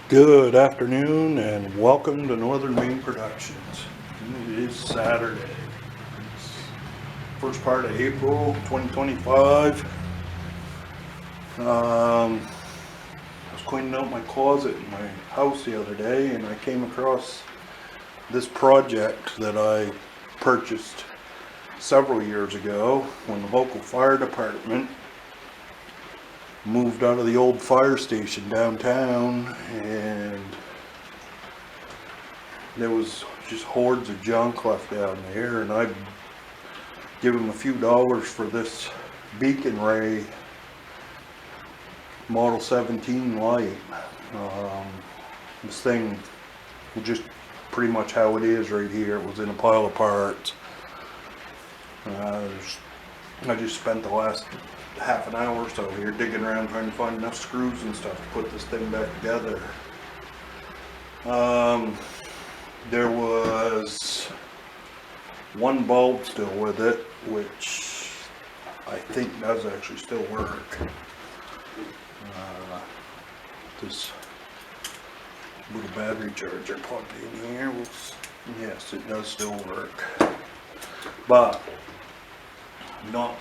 Good afternoon and welcome to Northern Maine Productions. It is Saturday. It's first part of April 2025. I was cleaning out my closet in my house the other day and I came across this project that I purchased several years ago when the local fire department moved out of the old fire station downtown, and there was just hordes of junk left down there, and I give them a few dollars for this beacon ray Model 17 light. This thing was just pretty much how it is right here. It was in a pile of parts. I just spent the last half an hour or so here digging around trying to find enough screws and stuff to put this thing back together. There was one bulb still with it, which I think does actually still work. This little battery charger plugged in here was, yes, it does still work, but not.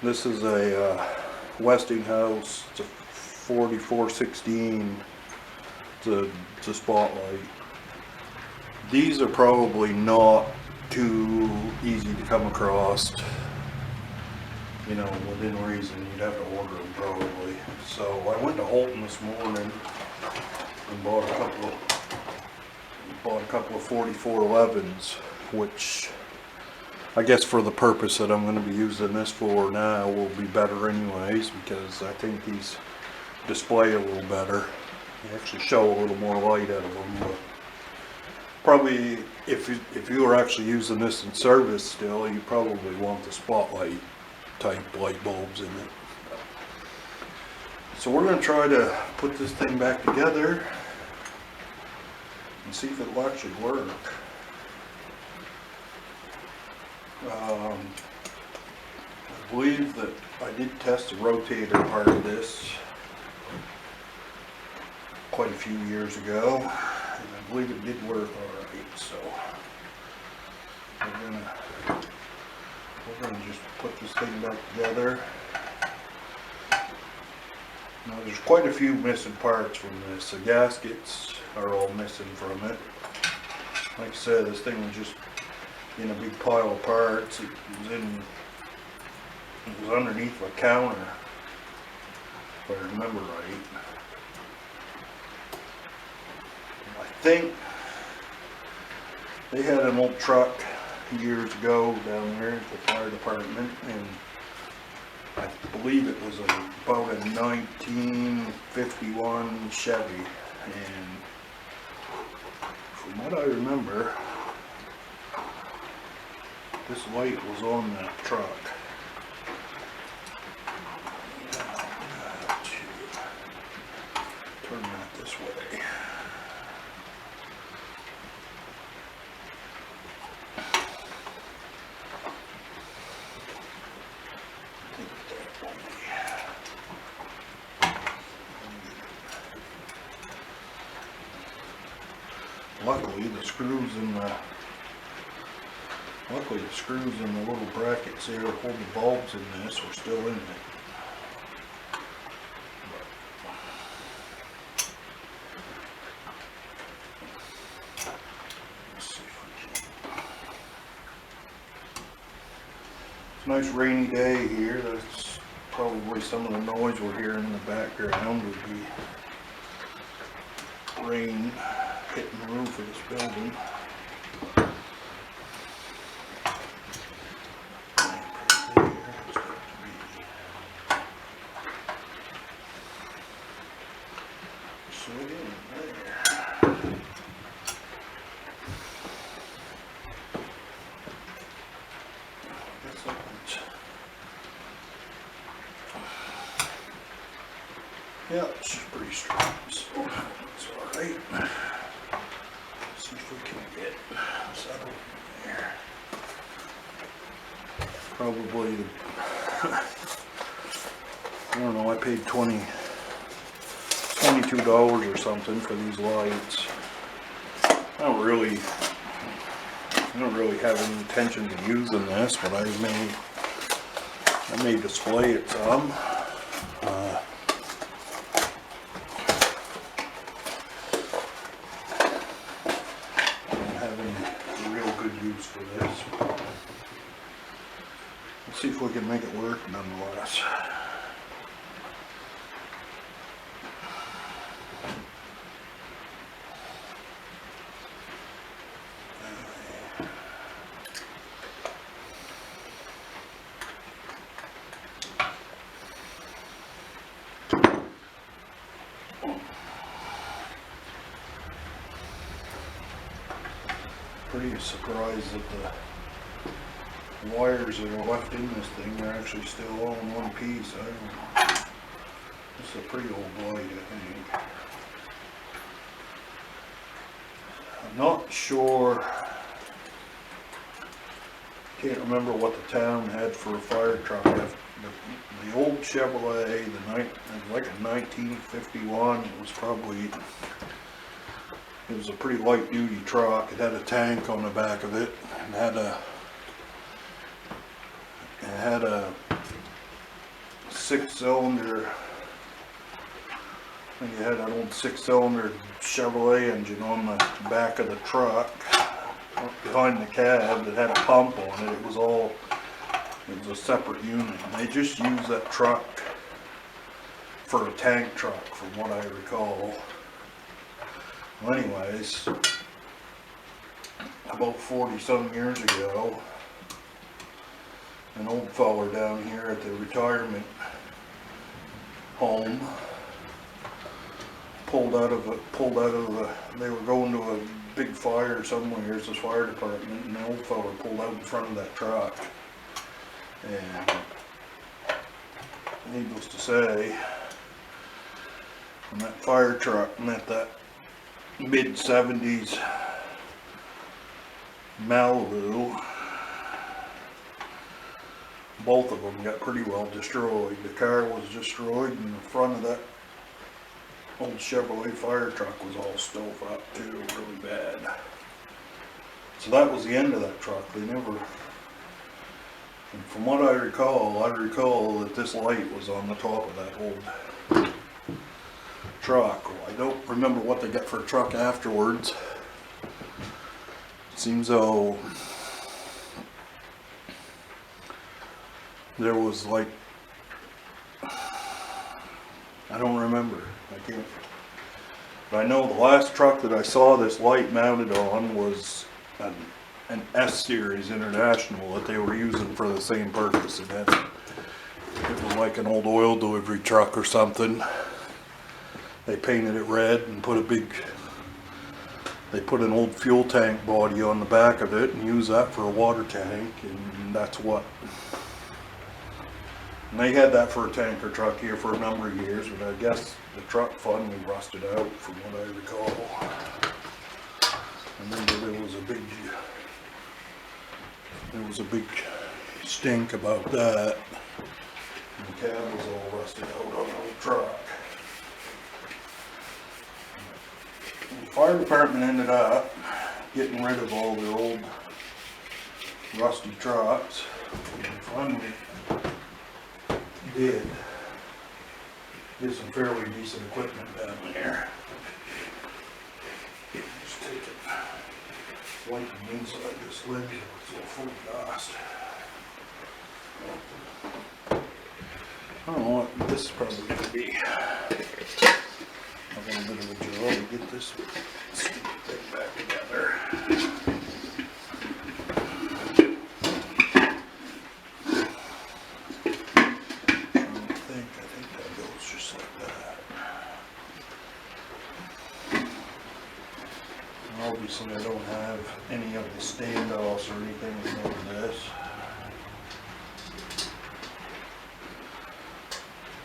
This is a Westinghouse. It's a 4416. It's a spotlight. These are probably not too easy to come across. You know, within reason, you'd have to order them probably. So I went to Holton this morning and bought a couple of 4411s, which I guess for the purpose that I'm going to be using this for now will be better anyways, because I think these display a little better. They actually show a little more light out of them, but probably if you were actually using this in service still, you probably want the spotlight type light bulbs in it. So we're going to try to put this thing back together and see if it will actually work. I believe that I did test the rotator part of this quite a few years ago, and I believe it did work alright. So we're gonna just put this thing back together. Now there's quite a few missing parts from this. The gaskets are all missing from it. Like I said, this thing was just in a big pile of parts. It was underneath a counter, if I remember right. I think they had an old truck years ago down there at the fire department, and I believe it was about a 1951 Chevy, and from what I remember, this light was on that truck. Turn that this way. Luckily, the screws in the little brackets there that hold the bulbs in this are still in it. Let's see if we can. It's a nice rainy day here. That's probably some of the noise we're hearing in the background would be rain hitting the roof of this building. Yeah, it's pretty strong, so it's alright. See if we can get settled in there. Probably, I don't know, I paid $20 $22 or something for these lights. I don't really have any intention of using this, but I may display it some. I'm having real good use for this. Let's see if we can make it work nonetheless. Pretty surprised that the wires that are left in this thing are actually still all in one piece. This is a pretty old light, I think. I'm not sure. Can't remember what the town had for a fire truck. The old Chevrolet, it was like a 1951. It was a pretty light duty truck. It had a tank on the back of it, and had a 6-cylinder. I think it had an old 6-cylinder Chevrolet engine on the back of the truck, behind the cab, that had a pump on it. It was a separate unit. And they just used that truck for a tank truck, from what I recall. Well, anyways, about 40-some years ago, an old fella down here at the retirement home they were going to a big fire somewhere. Here's this fire department, and the old fella pulled out in front of that truck. And needless to say, when that fire truck met that mid-70s Malibu, both of them got pretty well destroyed. The car was destroyed, and the front of that old Chevrolet fire truck was all stove up too, really bad. So that was the end of that truck. They never, and from what I recall that this light was on the top of that old truck. Well, I don't remember what they got for a truck afterwards. It seems though there was like, I don't remember. I can't. But I know the last truck that I saw this light mounted on was an S-Series International that they were using for the same purpose. It was like an old oil delivery truck or something. They painted it red and they put an old fuel tank body on the back of it and used that for a water tank, and that's what. And they had that for a tanker truck here for a number of years, but I guess the truck finally rusted out, from what I recall. I remember there was a big stink about that. And the cab was all rusted out on the old truck. The fire department ended up getting rid of all their old rusty trucks. And finally did get some fairly decent equipment down there. Just take it, wipe the inside this lid till it's all full of dust. I don't know what, this is probably going to be a little bit of a job to get this stupid thing back together. Obviously I don't have any of the standoffs or anything to go with this.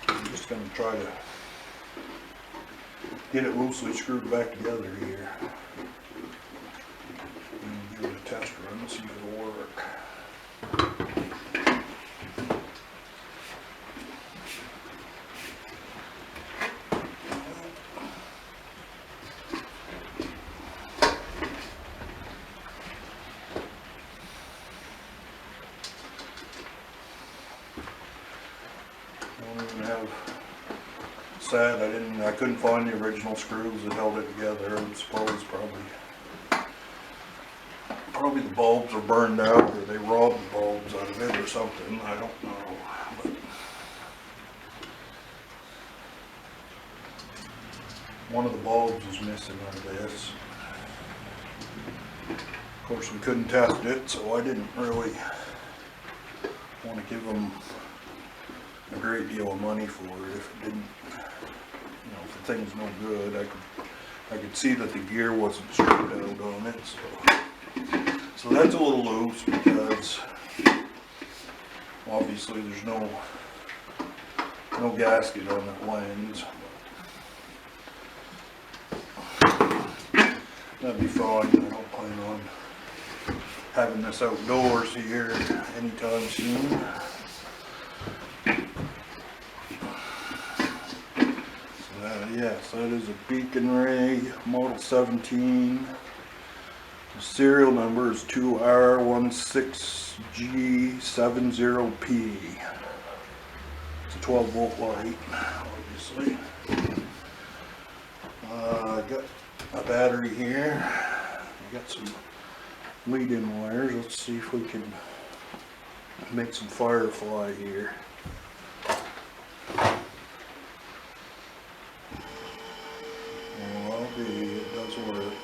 I'm just going to try to get it loosely screwed back together here. And give it a test run and see if it'll work. don't even have, sad I couldn't find the original screws that held it together. I suppose probably the bulbs are burned out, or they robbed the bulbs out of it or something. I don't know. But one of the bulbs was missing out of this. Of course, we couldn't test it, so I didn't really want to give them a great deal of money for it if it didn't, you know, if the thing's no good. I could see that the gear wasn't straight out on it, so that's a little loose because obviously there's no gasket on that lens. That'd be fine. I don't plan on having this outdoors here anytime soon. Yes, that is a Beacon Ray Model 17. The serial number is 2R16G70P. It's a 12 volt light, obviously. I got a battery here. I got some lead-in wires. Let's see if we can make some firefly here. It does work.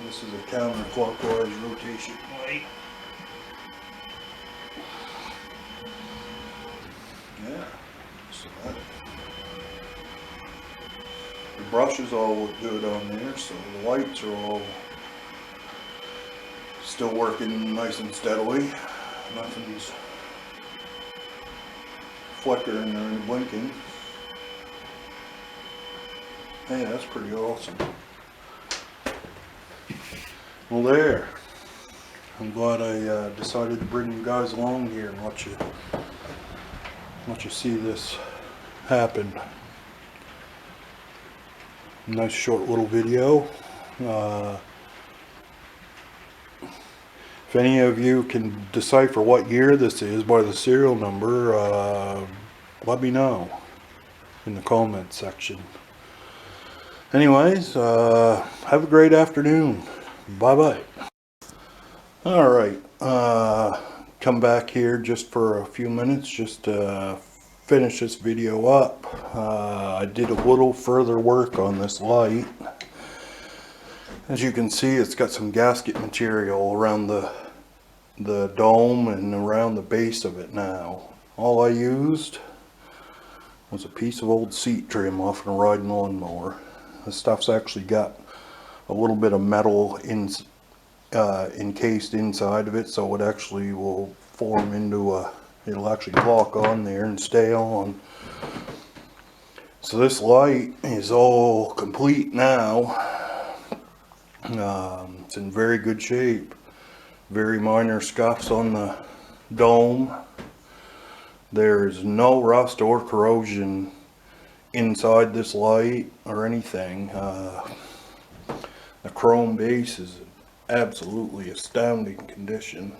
This is a counterclockwise rotation light. Yeah, so the brushes all look good on there, so the lights are all still working nice and steadily. Nothing's flickering or blinking. Hey, that's pretty awesome. Well, there. I'm glad I decided to bring you guys along here and let you see this happen. Nice short little video. If any of you can decipher what year this is by the serial number, let me know in the comments section. Anyways, have a great afternoon. Bye-bye. Alright, come back here just for a few minutes just to finish this video up. I did a little further work on this light. As you can see, it's got some gasket material around the dome and around the base of it now. All I used was a piece of old seat trim off a riding lawnmower. This stuff's actually got a little bit of metal encased inside of it, so it actually will form into it'll actually lock on there and stay on. So this light is all complete now. It's in very good shape. Very minor scuffs on the dome. There's no rust or corrosion inside this light or anything. The chrome base is in absolutely astounding condition.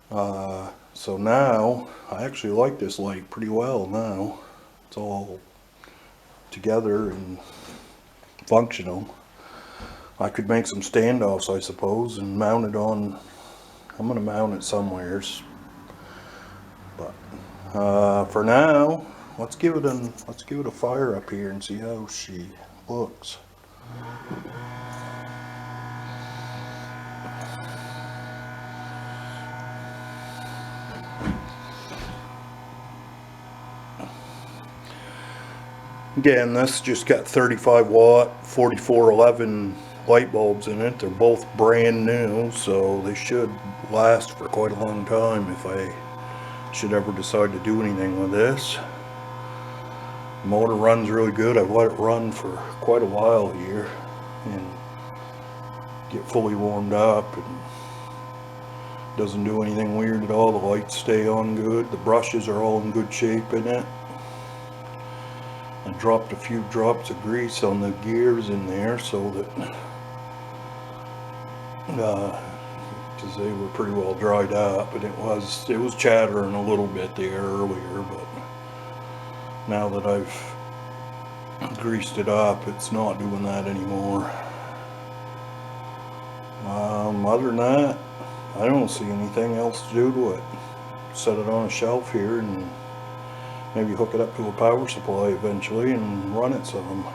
So now I actually like this light pretty well now. It's all together and functional. I could make some standoffs, I suppose, and mount it on. I'm gonna mount it somewheres, but for now, let's give it a fire up here and see how she looks. Again, this just got 35 watt 4411 light bulbs in it. They're both brand new, so they should last for quite a long time if I should ever decide to do anything with this. The motor runs really good. I've let it run for quite a while here and get fully warmed up, and doesn't do anything weird at all. The lights stay on good. The brushes are all in good shape in it. I dropped a few drops of grease on the gears in there so that because they were pretty well dried up, and it was chattering a little bit there earlier, but now that I've greased it up, it's not doing that anymore. Other than that, I don't see anything else to do to it. Set it on a shelf here and maybe hook it up to a power supply eventually and run it some.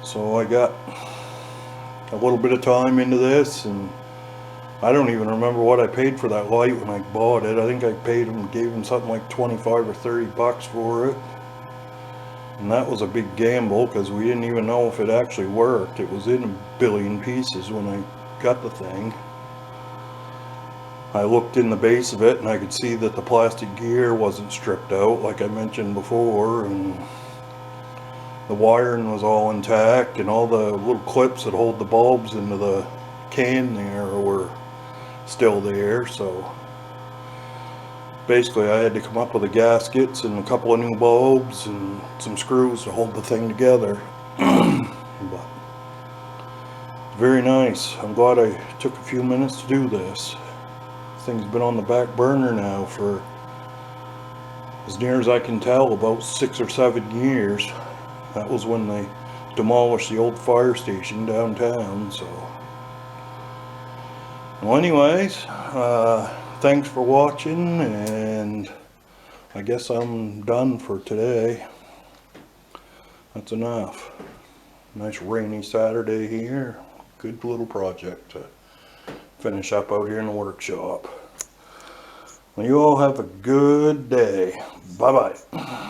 So I got a little bit of time into this, and I don't even remember what I paid for that light when I bought it. I think I gave them something like 25 or 30 bucks for it. And that was a big gamble because we didn't even know if it actually worked. It was in a billion pieces when I got the thing. I looked in the base of it and I could see that the plastic gear wasn't stripped out like I mentioned before, and the wiring was all intact, and all the little clips that hold the bulbs into the can there were still there. So basically I had to come up with the gaskets and a couple of new bulbs and some screws to hold the thing together. But very nice. I'm glad I took a few minutes to do this. This thing's been on the back burner now for, as near as I can tell, about 6 or 7 years. That was when they demolished the old fire station downtown. So well, anyways, thanks for watching, and I guess I'm done for today. That's enough. Nice rainy Saturday here. Good little project to finish up out here in the workshop. Well, you all have a good day. Bye bye.